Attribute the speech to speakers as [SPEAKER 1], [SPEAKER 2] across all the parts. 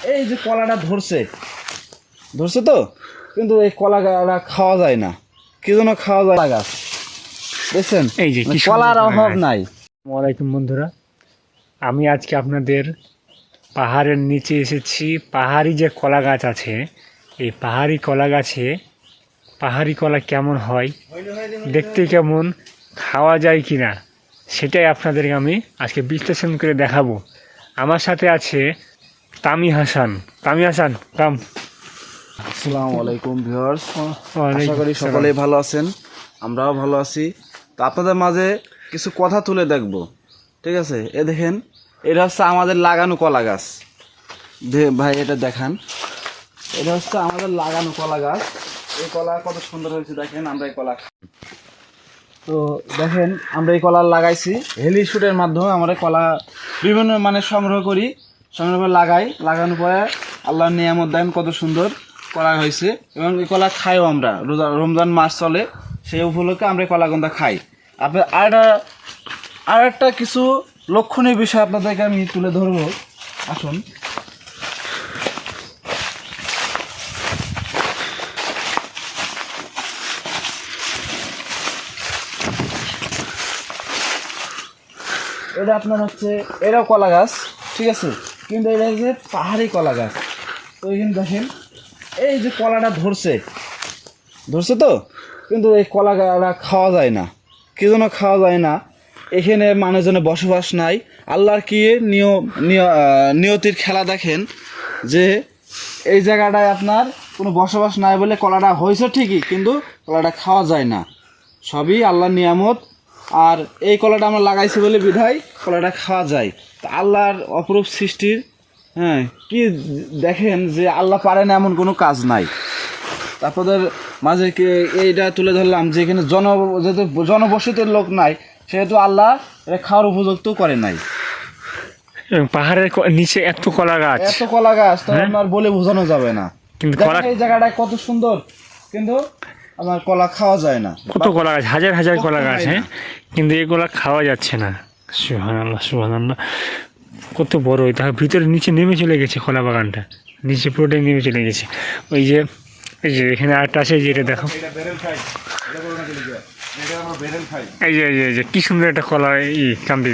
[SPEAKER 1] এই যে কলাটা ধরছে ধরছে তো, কিন্তু এই কলাটা খাওয়া যায় না। কি জন্য খাওয়া যায়? কলা গাছ দেখছেন,
[SPEAKER 2] এই যে কি
[SPEAKER 1] কলার অভাব নাই।
[SPEAKER 2] আসসালামাইকুম বন্ধুরা, আমি আজকে আপনাদের পাহাড়ের নিচে এসেছি। পাহাড়ি যে কলা গাছ আছে, এই পাহাড়ি কলা গাছে পাহাড়ি কলা কেমন হয়, দেখতে কেমন, খাওয়া যায় কি না, সেটাই আপনাদেরকে আমি আজকে বিশ্লেষণ করে দেখাবো। আমার সাথে আছে তামি হাসান। তামি হাসান, কাম।
[SPEAKER 1] আসসালামু আলাইকুম ভিউয়ার্স,
[SPEAKER 2] ওয়ালাইকুম
[SPEAKER 1] আশা করি
[SPEAKER 2] আসসালাম।
[SPEAKER 1] সকলেই ভালো আছেন, আমরাও ভালো আছি। তো আপনাদের মাঝে কিছু কথা তুলে দেখবো, ঠিক আছে? এ দেখেন, এটা হচ্ছে আমাদের লাগানো কলা গাছ। ভাই এটা দেখান, এটা হচ্ছে আমাদের লাগানো কলা গাছ। এই কলা কত সুন্দর হয়েছে দেখেন। আমরা এই কলা তো দেখেন, আমরা এই কলা লাগাইছি হেলি শুটের মাধ্যমে। আমরা এই কলা বিভিন্ন মানে সংগ্রহ করি, সংগ্রহ করে লাগাই। লাগানোর পরে আল্লাহর নিয়ামত দেন, কত সুন্দর কলা হয়েছে। এবং এই কলা খাইও আমরা, রমজান মাস চলে, সেই উপলক্ষে আমরা এই কলাগন্ধা খাই। আপনার আর একটা কিছু লক্ষণীয় বিষয় আপনাদেরকে আমি তুলে ধরবো, আসুন। এটা আপনার হচ্ছে, এটাও কলা গাছ, ঠিক আছে, কিন্তু এটা হচ্ছে পাহাড়ি কলা গাছ। তো এখানে দেখেন, এই যে কলাটা ধরছে তো, কিন্তু এই কলাটা খাওয়া যায় না। কি জন্য খাওয়া যায় না? এখানে মানুষজনের বসবাস নাই। আল্লাহর কি নিয়তির খেলা দেখেন, যে এই জায়গাটায় আপনার কোনো বসবাস নাই বলে কলাটা হয়েছে ঠিকই, কিন্তু কলাটা খাওয়া যায় না। সবই আল্লাহর নিয়ামত। আর এই কলাটা আমরা লাগাইছি বলে বিধায় কলাটা খাওয়া যায়। তা আল্লাহর অপরূপ সৃষ্টির, হ্যাঁ, কি দেখেন যে আল্লাহ পারে না এমন কোনো কাজ নাই। তারপর মাঝে কি এইটা তুলে ধরলাম যে এখানে যেহেতু জনবসতির লোক নাই, সেহেতু আল্লাহ এটা খাওয়ার উপযুক্ত করে নাই।
[SPEAKER 2] পাহাড়ের নিচে এত কলা গাছ,
[SPEAKER 1] এত কলা গাছ তো আপনার বলে বোঝানো যাবে না।
[SPEAKER 2] কিন্তু
[SPEAKER 1] দেখেন এই জায়গাটা কত সুন্দর, কিন্তু আমার কলা খাওয়া যায় না।
[SPEAKER 2] কত কলা গাছ, হাজার হাজার কলা গাছ, হ্যাঁ, কিন্তু এগুলা খাওয়া যাচ্ছে না। সুবহানাল্লাহ, সুবহানাল্লাহ, কত বড়! তার ভিতরে নিচে নেমে চলে গেছে কলা বাগানটা, নিচে পুরোটাই নেমে চলে গেছে। ওই যে এই যে এখানে আরেকটা আছে, যেটা দেখো, এই যে কি সুন্দর একটা কলা কান্দি।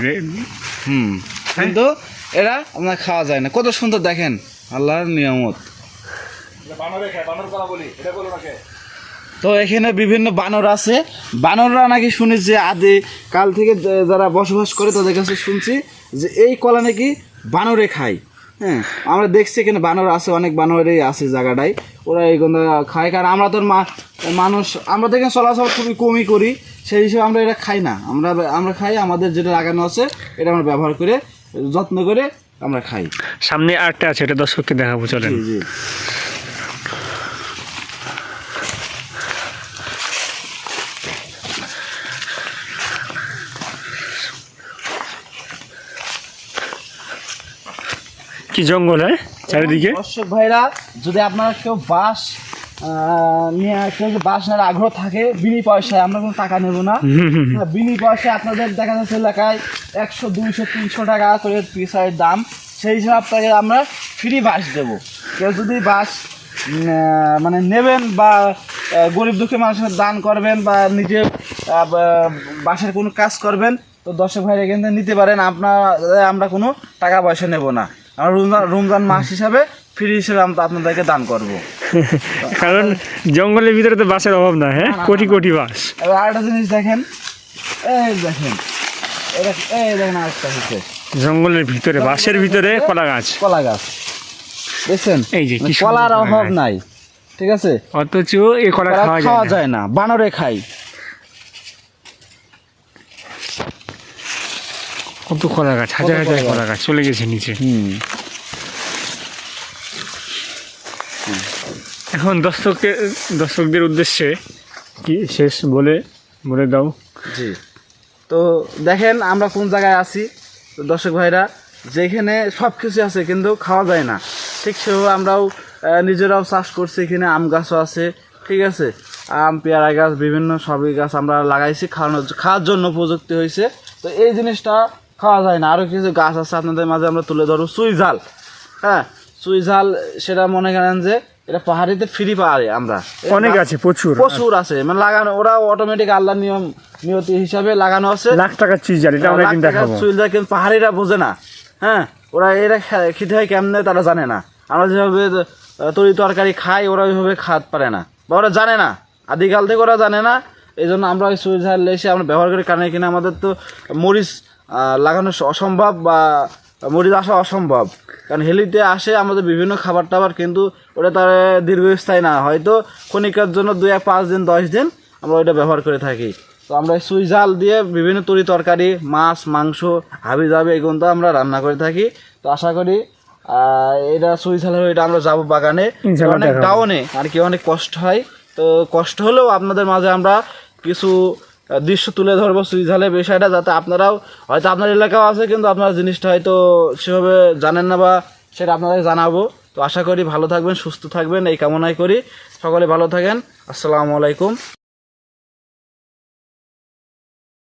[SPEAKER 1] কিন্তু এরা আপনার খাওয়া যায় না। কত সুন্দর দেখেন, আল্লাহর নিয়ামত। তো এখানে বিভিন্ন বানর আছে। বানররা নাকি শুনি যে আদি কাল থেকে যারা বসবাস করে তাদের কাছে শুনছি যে এই কলা নাকি বানরে খায়। হ্যাঁ, আমরা দেখছি এখানে বানর আছে, অনেক বানরই আছে জায়গাটায়। ওরা এই গন্ধ খায়, কারণ আমরা তো মানুষ, আমরা তো এখানে চলাচল খুবই কমই করি, সেই হিসেবে আমরা এটা খাই না। আমরা খাই আমাদের যেটা লাগানো আছে, এটা আমরা ব্যবহার করে যত্ন করে আমরা খাই।
[SPEAKER 2] সামনে আরেকটা আছে, এটা দর্শককে দেখাবো, চলেন।
[SPEAKER 1] জি জি।
[SPEAKER 2] কি জঙ্গল, হ্যাঁ, চারিদিকে।
[SPEAKER 1] দর্শক ভাইরা, যদি আপনারা কেউ বাঁশ নিয়ে কেউ বাঁশ নেওয়ার আগ্রহ থাকে, বিনি পয়সায়, আমরা কোনো টাকা নেব না, বিনি পয়সায় আপনাদের দেখা যাচ্ছে এলাকায় 100, 200, 300 টাকা করে পিসের দাম, সেই হিসাবে আপনাকে আমরা ফ্রি বাঁশ দেবো। কেউ যদি বাঁশ মানে নেবেন বা গরিব দুঃখী মানুষের দান করবেন বা নিজে বাঁশের কোনো কাজ করবেন, তো দর্শক ভাইরা এখান থেকে নিতে পারেন। আমরা কোনো টাকা পয়সা নেব না। আমরা রমজান মাস হিসাবে ফ্রি হিসেবে আমরা আপনাদেরকে দান করব।
[SPEAKER 2] কারণ জঙ্গলের ভিতরে তো বাঁশের অভাব না, হ্যাঁ, কোটি কোটি বাঁশ।
[SPEAKER 1] এবার আরেকটা জিনিস দেখেন, এই দেখেন আরেকটা হচ্ছে
[SPEAKER 2] জঙ্গলের ভিতরে, বাঁশের ভিতরে কলা গাছ,
[SPEAKER 1] দেখছেন,
[SPEAKER 2] এই যে কি
[SPEAKER 1] কলার অভাব নাই, ঠিক আছে,
[SPEAKER 2] অথচ এই কলা
[SPEAKER 1] খাওয়া যায় না, বানরে খাই।
[SPEAKER 2] কত কলা গাছ, হাজার হাজার কলা গাছ চলে গেছে নিচে। এখন দর্শকদের উদ্দেশ্যে কি শেষ বলে দাও।
[SPEAKER 1] জি, তো দেখেন আমরা কোন জায়গায় আছি। তো দর্শক ভাইরা, যেখানে সব কিছু আছে কিন্তু খাওয়া যায় না, ঠিক সেভাবে আমরাও নিজেরাও চাষ করছি। এখানে আম গাছও আছে, ঠিক আছে, আম, পেয়ারা গাছ, বিভিন্ন সবই গাছ আমরা লাগাইছি, খাওয়ার জন্য প্রযুক্তি হয়েছে। তো এই জিনিসটা খাওয়া যায় না। আরও কিছু গাছ আছে আপনাদের মাঝে আমরা তুলে ধরবো। চুই ঝাল, হ্যাঁ, সুই ঝাল সেটা মনে করেন যে এটা পাহাড়িতে ফ্রি পাহাড়ে আমরা
[SPEAKER 2] অনেক আছে, প্রচুর
[SPEAKER 1] প্রচুর আছে, মানে লাগানো ওরা অটোমেটিক আল্লাহ নিয়তি হিসাবে লাগানো আছে।
[SPEAKER 2] লাখ টাকার চুই ঝাল, এটা আমরা কিন্তু দেখাবো।
[SPEAKER 1] সুই ঝাল কিন্তু পাহাড়িরা বোঝে না, হ্যাঁ, ওরা এরা খেতে হয় কেমনে তারা জানে না। আমরা যেভাবে তরি তরকারি খাই ওরা ওইভাবে খাতে পারে না, বা ওরা জানে না, আদিকাল থেকে ওরা জানে না। এই জন্য আমরা ওই সুই ঝাল এসে আমরা ব্যবহার করি, কারণ এখানে আমাদের তো মরিচ লাগানো অসম্ভব বা মরিচ আসা অসম্ভব, কারণ হেলিতে আসে আমাদের বিভিন্ন খাবার টাবার, কিন্তু ওটা তার দীর্ঘস্থায়ী না, হয়তো ক্ষণিকের জন্য 2-5 দিন 10 দিন আমরা ওইটা ব্যবহার করে থাকি। তো আমরা এই সুই ঝাল দিয়ে বিভিন্ন তরি তরকারি, মাছ মাংস হাবি যাবে এগুলো তো আমরা রান্না করে থাকি। তো আশা করি এটা সুই ঝাল এটা আমরা যাবো বাগানে, অনেক ডাউনে আর কি, অনেক কষ্ট হয়। তো কষ্ট হলেও আপনাদের মাঝে আমরা কিছু দৃশ্য তুলে ধরবো সুই ঝালের বিষয়টা, যাতে আপনারাও হয়তো আপনার এলাকাও আছে কিন্তু আপনারা জিনিসটা হয়তো সেভাবে জানেন না, বা সেটা আপনাদের জানাবো। তো আশা করি ভালো থাকবেন, সুস্থ থাকবেন এই কামনাই করি। সকলে ভালো থাকেন। আসসালামু আলাইকুম।